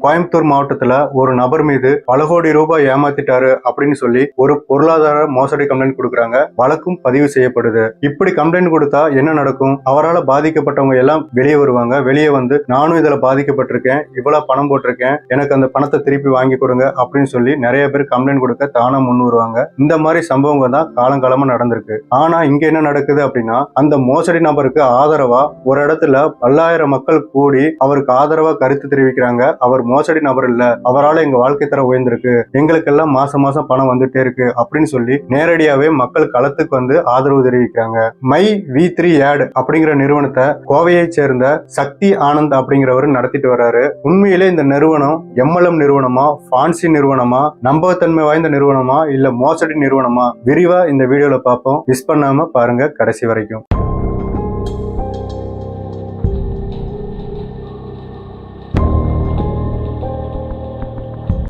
கோயம்புத்தூர் மாவட்டத்துல ஒரு நபர் மீது பல கோடி ரூபாய் ஏமாத்திட்டாரு அப்படின்னு சொல்லி ஒரு பொருளாதார மோசடி கம்ப்ளைண்ட் கொடுக்கறாங்க. வழக்கும் பதிவு செய்யப்படுது. இப்படி கம்ப்ளைண்ட் கொடுத்தா என்ன நடக்கும்? அவரால் பாதிக்கப்பட்டவங்க எல்லாம் வெளியே வருவாங்க. வெளியே வந்து நானும் இதுல பாதிக்கப்பட்டிருக்கேன், இவ்வளவு பணம் போட்டிருக்கேன், எனக்கு அந்த பணத்தை திருப்பி வாங்கி கொடுங்க அப்படின்னு சொல்லி நிறைய பேர் கம்ப்ளைண்ட் கொடுக்க தானா முன் வருவாங்க. இந்த மாதிரி சம்பவங்கள் தான் காலங்காலமா நடந்திருக்கு. ஆனா இங்க என்ன நடக்குது அப்படின்னா, அந்த மோசடி நபருக்கு ஆதரவா ஒரு இடத்துல பல்லாயிரம் மக்கள் கூடி அவருக்கு ஆதரவா கருத்து தெரிவிக்கிறாங்க. அவர் மோசடி நபர் இல்ல, அவரால் எங்க வாழ்க்கை தர உயர்ந்திருக்கு, எங்களுக்கெல்லாம் மாசம் மாசம் பணம் வந்துட்டே இருக்கு அப்படின்னு சொல்லி நேரடியாவே மக்கள் களத்துக்கு வந்து ஆதரவு தெரிவிக்கிறாங்க. மை V3 ஆட் அப்படிங்கிற நிறுவனத்தை கோவையை சேர்ந்த சக்தி ஆனந்த் அப்படிங்கிறவர் நடத்திட்டு வர்றாரு. உண்மையிலே இந்த நிறுவனம் MLM நிறுவனமா, ஃபான்சி நிறுவனமா, நம்பகத்தன்மை வாய்ந்த நிறுவனமா, இல்ல மோசடி நிறுவனமா, விரிவா இந்த வீடியோல பார்ப்போம். மிஸ் பண்ணாம பாருங்க கடைசி வரைக்கும்.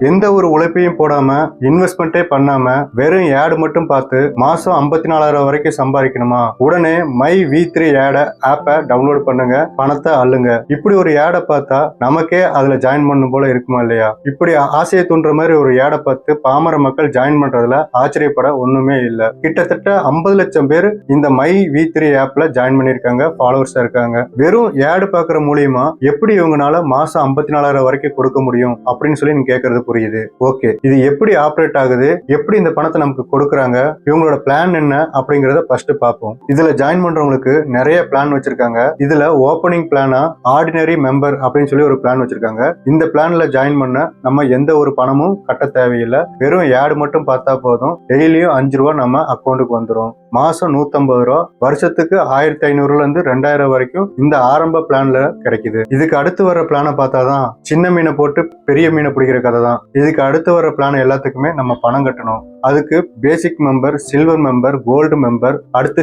எந்த ஒரு உழைப்பையும் போடாம, இன்வெஸ்ட்மெண்ட்டே பண்ணாம, வெறும் ஆட் மட்டும் பார்த்து மாசம் 54,000 வரைக்கும் சம்பாதிக்கணுமா? உடனே மை V3 ஆட் ஆப்பை டவுன்லோட் பண்ணுங்க, பணத்தை அள்ளுங்க. இப்படி ஒரு ஆடை பார்த்தா நமக்கே அதுல ஜாயின் பண்ணும் போல இருக்குமா இல்லையா? இப்படி ஆசையை தூண்டுற மாதிரி ஒரு ஆடை பார்த்து பாமர மக்கள் ஜாயின் பண்றதுல ஆச்சரியப்பட ஒண்ணுமே இல்லை. கிட்டத்தட்ட 50 லட்சம் பேர் இந்த மை V3 ஆப்ல ஜாயின் பண்ணிருக்காங்க, ஃபாலோவர்ஸா இருக்காங்க. வெறும் ஆடு பாக்குற மூலியமா எப்படி இவங்கனால மாசம் 54,000 வரைக்கும் கொடுக்க முடியும் அப்படின்னு சொல்லி நீங்க கேட்கறது புரியுது. ஓகே, இது எப்படி ஆப்ரேட் ஆகுது, எப்படி இந்த பணத்தை நமக்கு கொடுக்கறாங்க, இவங்களோட பிளான் என்ன அப்படிங்கறத ஃபர்ஸ்ட் பார்ப்போம். இதுல ஜாயின் பண்றவங்களுக்கு நிறைய பிளான் வச்சிருக்காங்க. இதுல ஓபனிங் பிளானா ஆர்டினரி மெம்பர் அப்படின்னு சொல்லி ஒரு பிளான் வச்சிருக்காங்க. இந்த பிளான்ல ஜாயின் பண்ண நம்ம எந்த ஒரு பணமும் கட்ட தேவையில்லை. வெறும் ஆட் மட்டும் பார்த்தா போதும். டெய்லியும் 5 ரூபா நம்ம அக்கௌண்ட்டுக்கு வந்துடும். மாசம் 150 ரூபா, வருஷத்துக்கு 1500 இருந்து 2000 வரைக்கும் இந்த ஆரம்ப பிளான்ல கிடைக்குது. இதுக்கு அடுத்து வர பிளானை பார்த்தாதான் சின்ன மீனை போட்டு பெரிய மீனை பிடிக்கிற கதை தான். இதுக்கு அடுத்து வர பிளான் எல்லாத்துக்குமே நம்ம பணம் கட்டணும். அதுக்கு basic member, silver member, gold member, அடுத்து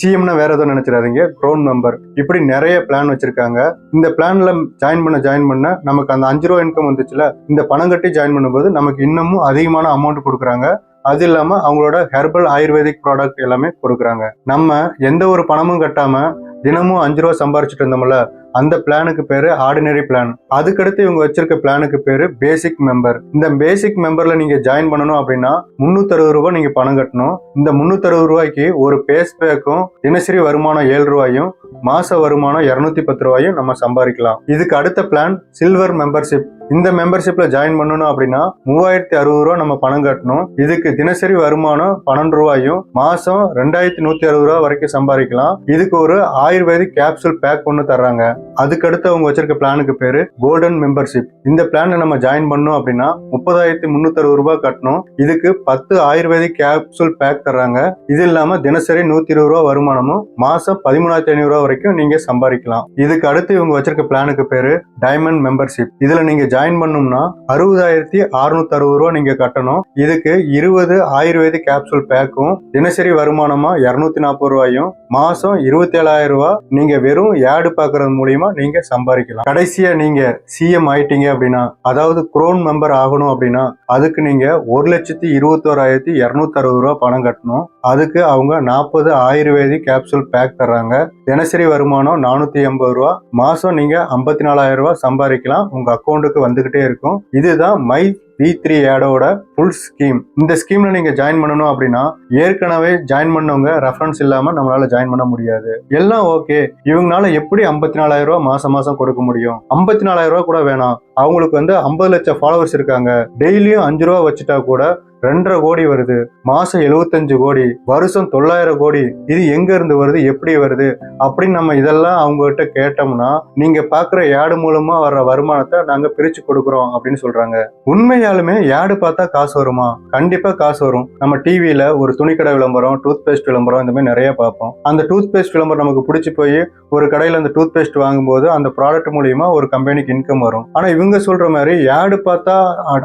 சிஎம்னா வேற எதுவும் நினைச்சிடாதீங்க, க்ரௌன் மெம்பர், இப்படி நிறைய பிளான் வச்சிருக்காங்க. இந்த பிளான்ல ஜாயின் பண்ண நமக்கு அந்த 5 ரூபா இன்கம் வந்துச்சுல, இந்த பணம் கட்டி ஜாயின் பண்ணும்போது நமக்கு இன்னமும் அதிகமான அமௌண்ட் கொடுக்குறாங்க. அது இல்லாம அவங்களோட ஹெர்பல் ஆயுர்வேதிக் ப்ராடக்ட் எல்லாமே கொடுக்குறாங்க. நம்ம எந்த ஒரு பணமும் கட்டாம தினமும் 5 ரூபா சம்பாரிச்சுட்டு இருந்தோம்ல, அந்த பிளானுக்கு பேரு ஆர்டினரி பிளான். அதுக்கடுத்து இவங்க வச்சிருக்க பிளானுக்கு பேரு பேசிக் மெம்பர். இந்த பேசிக் மெம்பர்ல நீங்க ஜாயின் பண்ணணும் அப்படின்னா 360 ரூபாய் நீங்க பணம் கட்டணும். இந்த 360 ரூபாய்க்கு ஒரு பேஸ் பேக்கும், தினசரி வருமானம் 7 ரூபாயும், மாச வருமானம் 210 ரூபாயும் நம்ம சம்பாதிக்கலாம். இதுக்கு அடுத்த பிளான் சில்வர் மெம்பர்ஷிப். இந்த மெம்பர்ஷிப்ல ஜாயின் பண்ணணும் அப்படின்னா 3060 ரூபா நம்ம பணம் கட்டணும். இதுக்கு தினசரி வருமானம் 12 ரூபாயும், மாசம் 2160 ரூபா வரைக்கும் சம்பாதிக்கலாம். இதுக்கு ஒரு ஆயுர்வேதிக் கேப்சூல் பேக் ஒன்று தர்றாங்க. அதுக்கடுத்து அவங்க வச்சிருக்க பிளானுக்கு பேரு கோல்டன் மெம்பர்ஷிப். இந்த பிளான்ல நம்ம ஜாயின் பண்ணோம் அப்படின்னா 30,360 ரூபாய் கட்டணும். இதுக்கு 10 ஆயுர்வேதிக் கேப்சூல் பேக் தர்றாங்க. இது இல்லாம தினசரி 120 ரூபா வருமானமும், மாசம் 13,500 ரூபா வரைக்கும் நீங்க சம்பாதிக்கலாம். இதுக்கு அடுத்து இவங்க வச்சிருக்க பிளானுக்கு பேரு டைமண்ட் மெம்பர்ஷிப். இதுல நீங்க ஜாயின் பண்ணோம்னா 60,660 ரூபா நீங்க கட்டணும். இதுக்கு 20 ஆயுர்வேதிக் கேப்சூல் பேக்கும், தினசரி வருமானமா 240 ரூபாயும், மாசம் 27,000 ரூபாய் நீங்க வெறும் ஆடு பாக்குறது மூலியமா நீங்க சம்பாதிக்கலாம். கடைசியா நீங்க சிஎம் ஆயிட்டீங்க அப்படின்னா, அதாவது க்ரோன் மெம்பர் ஆகணும் அப்படின்னா, அதுக்கு நீங்க 1,21,260 ரூபாய் பணம் கட்டணும். அதுக்கு அவங்க 40 ஆயுர்வேதிக் கேப்சூல் பேக் தர்றாங்க. தினசரி வருமானம் 480 ரூபா, மாசம் நீங்க 54,000 ரூபாய் சம்பாதிக்கலாம். உங்க அக்கௌண்ட்டுக்கு வந்துகிட்டே இருக்கும். இதுதான் மை V3 ஆடோட ஃபுல் ஸ்கீம். இந்த ஸ்கீம்ல நீங்க ஜாயின் பண்ணணும் அப்படின்னா, ஏற்கனவே ஜாயின் பண்ணவங்க ரெஃபரன்ஸ் இல்லாம நம்மளால ஜாயின் பண்ண முடியாது. எல்லாம் ஓகே, இவங்களால எப்படி 54,000 ரூபாய் மாசம் கொடுக்க முடியும்? 54,000 ரூபாய் கூட வேணாம், அவங்களுக்கு வந்து 50 லட்சம் ஃபாலோவர்ஸ் இருக்காங்க. டெய்லியும் 5 ரூபா வச்சுட்டா கூட 2.5 கோடி வருது. மாசம் 75 கோடி, வருஷம் 900 கோடி. இது எங்க இருந்து வருது, எப்படி வருது அப்படின்னு நம்ம இதெல்லாம் அவங்க கிட்ட கேட்டோம்னா, நீங்க பாக்குற ஆடு மூலமா வர்ற வருமானத்தை நாங்க பிரிச்சு கொடுக்குறோம் அப்படின்னு சொல்றாங்க. உண்மையாலுமே ஆடு பார்த்தா காசு வருமா? கண்டிப்பா காசு வரும். நம்ம டிவியில ஒரு துணிக்கடை விளம்பரம், டூத் பேஸ்ட் விளம்பரம், இந்த மாதிரி நிறைய பார்ப்போம். அந்த டூத் பேஸ்ட் விளம்பரம் நமக்கு பிடிச்சி போய் ஒரு கடையில அந்த டூத் பேஸ்ட் வாங்கும்போது அந்த ப்ராடக்ட் மூலியமா ஒரு கம்பெனிக்கு இன்கம் வரும். ஆனா இவங்க சொல்ற மாதிரி ஆடு பார்த்தா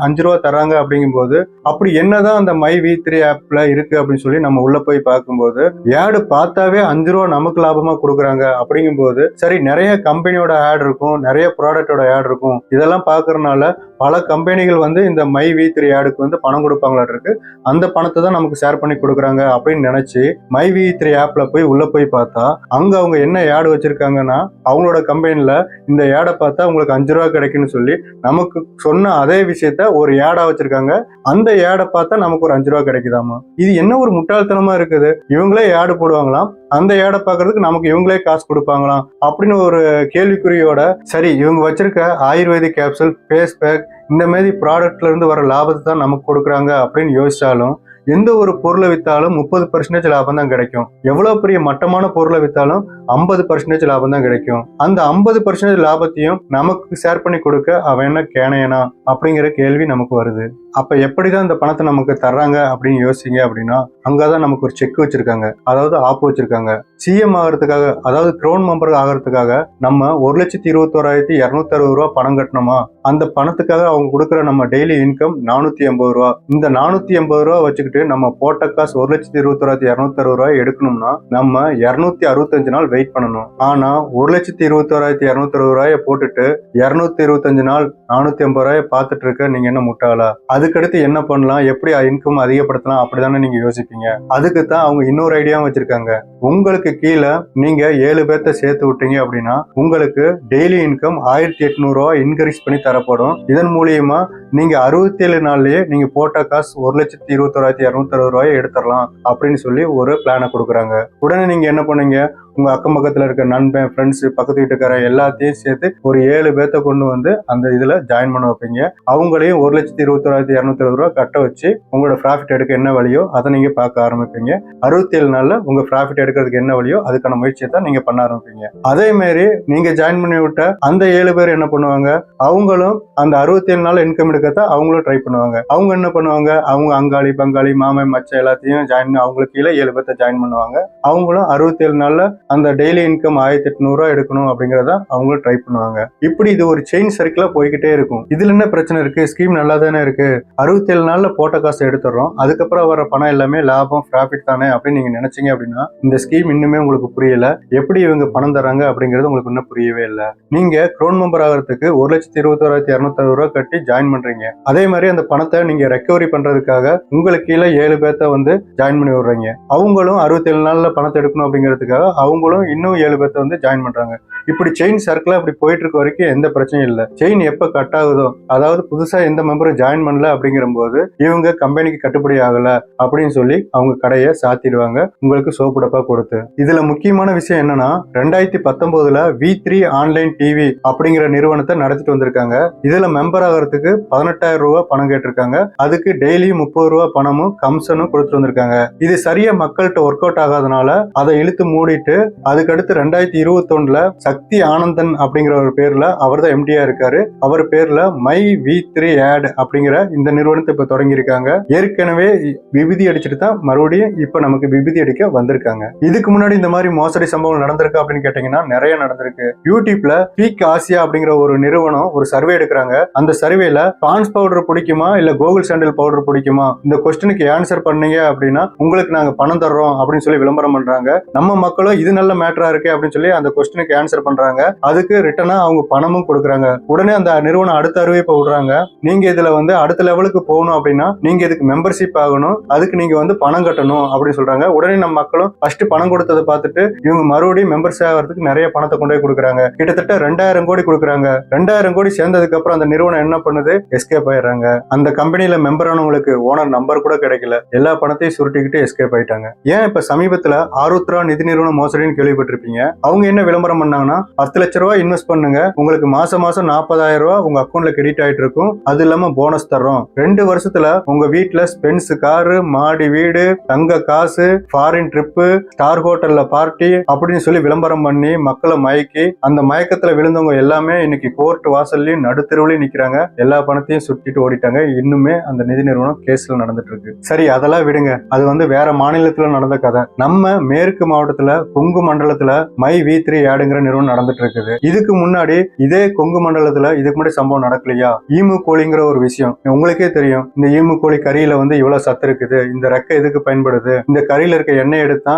5 ரூபா தராங்க அப்படிங்கும்போது, அப்படி என்னதான் அந்த மை V3 ஆப்ல இருக்கு அப்படின்னு சொல்லி நம்ம உள்ள போய் பார்க்கும்போது, ஆடு பார்த்தாவே 5 ரூபா நமக்கு லாபமா கொடுக்குறாங்க. அப்படிங்கும்போது சரி, நிறைய கம்பெனியோட ஆட் இருக்கும், நிறைய ப்ராடக்டோட ஆட் இருக்கும். இதெல்லாம் பாக்குறதுனால பல கம்பெனிகள் வந்து இந்த மை V3 ஆடுக்கு வந்து பணம் கொடுப்பாங்களா இருக்கு. அந்த பணத்தை தான் நமக்கு ஷேர் பண்ணி கொடுக்குறாங்க அப்படின்னு நினைச்சு மை V3 ஆப்ல போய் உள்ள போய் பார்த்தா, அங்க அவங்க என்ன ஆடு வச்சிருக்காங்கன்னா, அவங்களோட கம்பெனில இந்த ஆடை பார்த்தா உங்களுக்கு 5 ரூபா கிடைக்குன்னு சொல்லி சொல்லி நமக்கு சொன்ன அதே விஷயத்த ஒரு ஏடா வச்சிருக்காங்க. அந்த ஏடை பார்த்தா நமக்கு ஒரு 5 ரூபா கிடைக்குதாமா. இது என்ன ஒரு முட்டாள்தனமா இருக்குது. இவங்களே ஏடு போடுவாங்களாம், அந்த ஏடை பார்க்கறதுக்கு நமக்கு இவங்களே காசு கொடுப்பாங்களாம் அப்படின்னு ஒரு கேள்விக்குறியோட, சரி இவங்க வச்சிருக்க ஆயுர்வேதிக் கேப்சூல், ஃபேஸ் பேக் இந்த மாதிரி ப்ராடக்ட்ல இருந்து வர லாபத்தை தான் நமக்கு கொடுக்குறாங்க அப்படின்னு யோசிச்சாலும், எந்த ஒரு பொருளை வித்தாலும் 30% லாபம் தான் கிடைக்கும். எவ்வளவு பெரிய மட்டமான பொருளை வித்தாலும் 50% லாபம் தான் கிடைக்கும். அந்த 50% லாபத்தையும் நமக்கு ஷேர் பண்ணி கொடுக்க அவன் என்ன கேனையனா அப்படிங்கிற கேள்வி நமக்கு வருது. அப்ப எப்படிதான் இந்த பணத்தை நமக்கு தர்றாங்க அப்படின்னு யோசிங்க அப்படின்னா, அங்கதான் நமக்கு ஒரு செக் வச்சிருக்காங்க, அதாவது ஆப்பு வச்சிருக்காங்க. சிஎம் ஆகிறதுக்காக, அதாவது க்ரௌன் மெம்பர் ஆகிறதுக்காக நம்ம 1,21,260 ரூபா பணம் கட்டணுமா, அந்த பணத்துக்காக அவங்க கொடுக்குற நம்ம டெய்லி இன்கம் 480 ரூபா. இந்த 480 ரூபா வச்சுக்கிட்டு நம்ம போட்ட காசு 1,21,260 ரூபாய் எடுக்கணும்னா நம்ம 265 நாள் வெயிட் பண்ணணும். ஆனா 1,21,260 ரூபாய போட்டுட்டு 225 நாள் 480 ரூபாய பார்த்துட்டு இருக்க நீங்க என்ன முட்டாளா? அதுக்கடுத்து என்ன பண்ணலாம், எப்படி இன்கம் அதிகப்படுத்தலாம் அப்படிதானே நீங்க யோசிப்பீங்க. அதுக்கு தான் அவங்க இன்னொரு ஐடியாவும் வச்சிருக்காங்க. உங்களுக்கு கீழே நீங்க 7 பேர்த்த சேர்த்து விட்டீங்க அப்படின்னா உங்களுக்கு டெய்லி இன்கம் 1,800 ரூபாய் இன்க்ரீஸ் பண்ணி தரப்படும். இதன் மூலியமா நீங்க 67 நாள்லயே நீங்க போட்ட காசு 1,21,260 ரூபாயை எடுத்துடலாம் அப்படின்னு சொல்லி ஒரு பிளானை கொடுக்குறாங்க. உடனே நீங்க என்ன பண்ணீங்க, உங்க அக்கம் பக்கத்துல இருக்க நண்பன், ஃப்ரெண்ட்ஸ், பக்கத்து வீட்டுக்கார எல்லாத்தையும் சேர்த்து ஒரு 7 பேர்த்த கொண்டு வந்து அந்த இதுல ஜாயின் பண்ண வைப்பீங்க. அவங்களையும் 1,21,260 ரூபா கட்ட வச்சு உங்களோட ப்ராஃபிட் எடுக்க என்ன வழியோ அதை நீங்க பார்க்க ஆரம்பிப்பீங்க. 67 நாள்ல உங்க ப்ராஃபிட் எடுக்கிறதுக்கு என்ன வழியோ அதுக்கான முயற்சியை தான் நீங்க பண்ண ஆரம்பிப்பீங்க. அதே மாதிரி நீங்க ஜாயின் பண்ணி விட்ட அந்த 7 பேர் என்ன பண்ணுவாங்க, அவங்களும் அந்த 67 நாள் இன்கம் எடுக்கத்தான் அவங்களும் ட்ரை பண்ணுவாங்க. அவங்க என்ன பண்ணுவாங்க, அவங்க அங்காளி, பங்காளி, மாமன், மச்ச எல்லாத்தையும் ஜாயின், அவங்களுக்கு கீழே 7 பேர்த்த ஜாயின் பண்ணுவாங்க. அவங்களும் 67 நாள்ல அந்த டெய்லி இன்கம் 1,800 ரூபா எடுக்கணும் அப்படிங்கறத அவங்க ட்ரை பண்ணுவாங்க. இப்படி இது ஒரு செயின் சர்க்கிளா போய்கிட்டே இருக்கும். இதுல என்ன பிரச்சனை இருக்கு, ஸ்கீம் நல்லா தானே இருக்கு. 67 நாள்ல போட்ட காசு எடுத்துறோம், அதுக்கப்புறம் வர பணம் எல்லாமே லாபம், ப்ராஃபிட் தானே அப்படின்னு நீங்க நினைச்சீங்க அப்படின்னா இந்த ஸ்கீம் இன்னுமே உங்களுக்கு புரியல. எப்படி இவங்க பணம் தராங்க அப்படிங்கிறது உங்களுக்கு இன்னும் புரியவே இல்லை. நீங்க க்ரௌன் மெம்பர் ஆகிறதுக்கு 1,21,260 ரூபா கட்டி ஜாயின் பண்றீங்க. அதே மாதிரி அந்த பணத்தை நீங்க ரெக்கவரி பண்றதுக்காக உங்களுக்கு கீழே 7 பேர்த்த வந்து ஜாயின் பண்ணி விடுறீங்க. அவங்களும் 67 நாள்ல பணத்தை எடுக்கணும் அப்படிங்கிறதுக்காக அவங்களும் இன்னும் 7 பேர்த்த வந்து ஜாயின் பண்றாங்க. இப்படி செயின் சர்க்கிளா இப்படி போயிட்டு இருக்க வரைக்கும் எந்த பிரச்சனையும் இல்லை. செயின் எப்ப கட் ஆகுதோ, அதாவது புதுசா எந்த மெம்பரும் ஜாயின் பண்ணல அப்படிங்கிற போது இவங்க கம்பெனிக்கு கட்டுப்படி ஆகல அப்படின்னு சொல்லி அவங்க கடையை சாத்திடுவாங்க, உங்களுக்கு சோப்பு டப்பா கொடுத்து. இதுல முக்கியமான விஷயம் என்னன்னா, 2019 V3 ஆன்லைன் டிவி அப்படிங்கிற நிறுவனத்தை நடத்திட்டு வந்திருக்காங்க. இதுல மெம்பர் ஆகிறதுக்கு 18,000 ரூபாய் பணம் கேட்டிருக்காங்க. அதுக்கு டெய்லி 30 ரூபாய் பணமும் கமிஷனும் கொடுத்துட்டு வந்திருக்காங்க. இது சரியா மக்கள்கிட்ட ஒர்க் அவுட் ஆகாதனால அதை இழுத்து மூடிட்டு அதுக்கடுத்து 2021 சக்தி ஆனந்தன் அப்படிங்கிற ஒரு பேர்ல அவர் தான் எம்டியா இருக்காரு. அவர் பேர்ல மை V3 ஆட் அப்படிங்கிற இந்த நிறுவனத்தை இப்ப தொடங்கி இருக்காங்க. ஏற்கனவே விபூதி அடிச்சுட்டு தான் மறுபடியும் இப்ப நமக்கு விபூதி அடிக்க வந்திருக்காங்க. இதுக்கு முன்னாடி இந்த மாதிரி மோசடி சம்பவம் நடந்திருக்கு அப்படின்னு கேட்டீங்கன்னா நிறைய நடந்திருக்கு. யூடியூப்ல பீக் ஆசியா அப்படிங்கிற ஒரு நிறுவனம் ஒரு சர்வே எடுக்கிறாங்க. அந்த சர்வேல பான்ஸ் பவுடர் பிடிக்குமா இல்ல கோகுல் சாண்டல் பவுடர் பிடிக்குமா, இந்த கொஸ்டினுக்கு ஆன்சர் பண்ணீங்க அப்படின்னா உங்களுக்கு நாங்க பணம் தர்றோம் அப்படின்னு சொல்லி விளம்பரம் பண்றாங்க. நம்ம மக்களும் இது நல்ல மேட்டரா இருக்கு அப்படின்னு சொல்லி அந்த கொஸ்டினுக்கு ஆன்சர் பண்றாங்க. அதுக்கு ரிட்டனா அவங்க பணமும் கொடுக்குறாங்க. உடனே அந்த நிறுவனம் அடுத்த அறிவிப்பை விடுறாங்க, நீங்க இதுல வந்து அடுத்த லெவலுக்கு போகணும் அப்படின்னா நீங்க இதுக்கு மெம்பர்ஷிப் ஆகணும், அதுக்கு நீங்க வந்து பணம் கட்டணும் அப்படின்னு சொல்றாங்க. உடனே நம்ம மக்களும் ஃபர்ஸ்ட் பணம் கொடுத்ததை பார்த்துட்டு இவங்க மறுபடியும் மெம்பர்ஸ் ஆகிறதுக்கு நிறைய பணத்தை கொண்டு போய் கொடுக்குறாங்க. கிட்டத்தட்ட 2,000 கோடி கொடுக்குறாங்க. 2,000 கோடி சேர்ந்ததுக்கு அப்புறம் அந்த நிறுவனம் என்ன பண்ணுது, எஸ்கேப் ஆயிடுறாங்க. அந்த கம்பெனியில மெம்பர் ஆனவங்களுக்கு ஓனர் நம்பர் கூட கிடைக்கல, எல்லா பணத்தையும் சுருட்டிக்கிட்டு எஸ்கேப் ஆயிட்டாங்க. ஏன் இப்ப சமீபத்துல ஆருத்ரா நிதி நிறுவனம் மோசடின்னு கேள்விப்பட்டிருப்பீங்க. அவங்க என்ன விளம்பரம் பண்ணாங்கன்னா, 10 லட்ச ரூபாய் இன்வெஸ்ட் பண்ணுங்க, உங்களுக்கு மாசம் மாசம் 40,000 ரூபாய் உங்க அக்கௌண்ட்ல கிரெடிட் ஆயிட்டு இருக்கும், அது இல்லாம போனஸ் தர்றோம், 2 வருஷத்துல உங்க வீட்டுல ஸ்பென்ஸ் காரு, மாடி வீடு, தங்க காசு, ஃபாரின் ட்ரிப்பு, ஸ்டார் ஹோட்டல்ல பார்ட்டி அப்படின்னு சொல்லி விளம்பரம் பண்ணி மக்களை மயக்கி அந்த மயக்கத்துல விழுந்தவங்க எல்லாமே இன்னைக்கு கோர்ட் வாசல்லையும் நடுத்தெருவுலையும் நிக்கிறாங்க. எல்லா பணத்தையும் சுட்டிட்டு ஓடிட்டாங்க. இன்னுமே அந்த நிதி நிறுவனம் கேஸ்ல நடந்துட்டு இருக்கு. சரி அதெல்லாம் விடுங்க, அது வந்து வேற மாநிலத்துல நடந்த கதை. நம்ம மேற்கு மாவட்டத்துல கொங்கு மண்டலத்துல மை V3 ஆடுங்கிற நிறுவனம் நடந்துட்டு இருக்குது. இதுக்கு முன்னாடி இதே கொங்கு மண்டலத்துல இதுக்கு முன்னாடி சம்பவம் நடக்கலையா, ஈமு கோழிங்கிற ஒரு விஷயம் உங்களுக்கே தெரியும். இந்த ஈமு கோழி கறியில வந்து இவ்வளவு சத்து இருக்குது, இந்த ரெக்கை எதுக்கு பயன்படுது, இந்த கறியில இருக்க எண்ணெய் எடுத்தா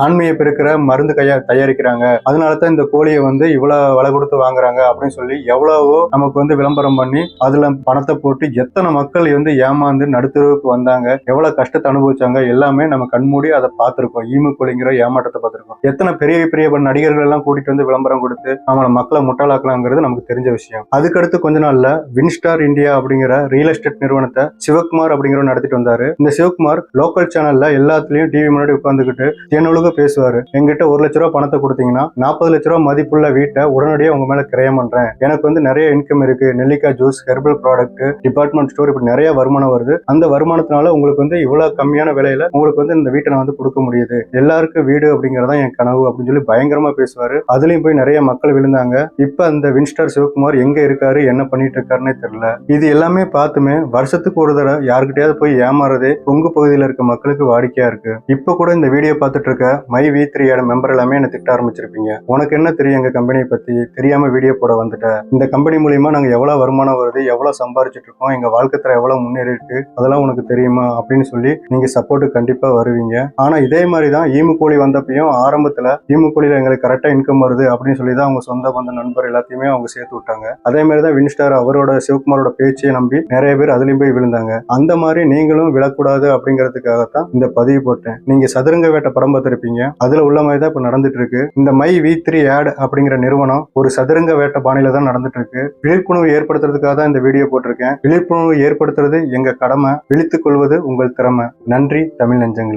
ஆண்மையை பெருக்கிற மருந்து தயாரிக்கிறாங்க, அதனாலதான் இந்த கோழியை வந்து இவ்வளவு விலை கொடுத்து வாங்குறாங்க அப்படின்னு சொல்லி எவ்வளவோ நமக்கு வந்து விளம்பரம் பண்ணி அதுல பணத்தை போட்டு எத்தனை மக்கள் வந்து ஏமாந்து நடுத்தருவுக்கு வந்தாங்க, எவ்வளவு கஷ்டத்தை அனுபவிச்சாங்க, எல்லாமே நம்ம கண்மூடி அதை பார்த்திருக்கோம். ஈமு கோழிங்கிற ஏமாற்றத்தை பார்த்திருக்கோம். எத்தனை பெரிய பெரிய நடிகர்கள் எல்லாம் கூட்டிட்டு வந்து வந்து விளம்பரம் கொடுத்து அவங்கள மக்களை முட்டாளாக்கலாங்கிறது நமக்கு தெரிஞ்ச விஷயம். அதுக்கடுத்து கொஞ்ச நாள்ல வின்ஸ்டார் இந்தியா அப்படிங்கிற ரியல் எஸ்டேட் நிறுவனத்தை சிவகுமார் அப்படிங்கிறவர் நடத்திட்டு வந்தாரு. இந்த சிவகுமார் லோக்கல் சேனல்ல எல்லாத்துலயும் டிவி முன்னாடி உட்காந்துக்கிட்டு தேனொழுக பேசுவாரு. எங்கிட்ட 1 லட்ச ரூபாய் பணத்தை கொடுத்தீங்கன்னா 40 லட்ச ரூபாய் மதிப்புள்ள வீட்டை உடனடியாக உங்க மேல கிரயம் பண்றேன். எனக்கு வந்து நிறைய இன்கம் இருக்கு. நெல்லிக்காய் juice, herbal product, department store, இப்படி நிறைய வருமானம் வருது. அந்த வருமானத்தினால உங்களுக்கு வந்து இவ்வளவு கம்மியான விலையில உங்களுக்கு வந்து இந்த வீட்டை நான் வந்து கொடுக்க முடியுது. எல்லாருக்கும் வீடு அப்படிங்கறதா என் கனவு அப்படின்னு சொல்லி பயங்கரமா பேசுவாரு. அதுலயும் போய் நிறைய மக்கள் விழுந்தாங்க. இப்ப அந்த வின்ஸ்டார் சிவகுமார் எங்க இருக்காரு, என்ன பண்ணிட்டு இருக்காருன்னே தெரியல. இது எல்லாமே பார்த்துமே வருஷத்துக்கு ஒரு தடவை யாருக்கிட்டையாவது போய் ஏமாறதே உங்க பகுதியில் இருக்க மக்களுக்கு வாடிக்கையா இருக்கு. இப்ப கூட இந்த வீடியோ பார்த்துட்டு இருக்க மை V3 மெம்பர் எல்லாமே என்ன திட்ட ஆரம்பிச்சிருப்பீங்க. உனக்கு என்ன தெரியும் எங்க கம்பெனியை பத்தி, தெரியாம வீடியோ போட வந்துட்ட. இந்த கம்பெனி மூலியமா நாங்க எவ்வளவு வருமானம் வருது, எவ்வளவு சம்பாரிச்சிட்டு இருக்கோம், எங்க வாழ்க்கை தரம் எவ்வளவு முன்னேறி இருக்கு, அதெல்லாம் உனக்கு தெரியுமா அப்படின்னு சொல்லி நீங்க சப்போர்ட் கண்டிப்பா வருவீங்க. ஆனா இதே மாதிரிதான் ஈமுக்கோழி வந்தப்பையும் ஆரம்பத்துல ஈமுக்கோழியில எங்களுக்கு கரெக்டா இன்கம் வருது அப்படின்னு சொல்லி தான் அவங்க சொந்த பந்த நண்பர் எல்லாத்தையுமே அவங்க சேர்த்து விட்டாங்க. அதே மாதிரிதான் வின்ஸ்டார் அவரோட சிவகுமாரோட பேச்சையை நம்பி நிறைய பேர் அதுலயும் போய் விழுந்தாங்க. அந்த மாதிரி நீங்களும் விழக்கூடாது அப்படிங்கிறதுக்காகத்தான் இந்த பதிவு போட்டேன். நீங்க சதுரங்க வேட்டை படம் பார்த்திருப்பீங்க, அதுல உள்ள மாதிரி தான் இப்ப நடந்துட்டு இருக்கு. இந்த மை V3 அப்படிங்கிற நிறுவனம் ஒரு சதுரங்க வேட்டை பாணியில தான் நடந்துட்டு இருக்கு. விழிப்புணர்வு ஏற்படுத்துறதுக்காக தான் இந்த வீடியோ போட்டிருக்கேன். விழிப்புணர்வு ஏற்படுத்துறது எங்க கடமை, விழித்துக் கொள்வது உங்கள் திறமை. நன்றி தமிழ் நெஞ்சங்களே.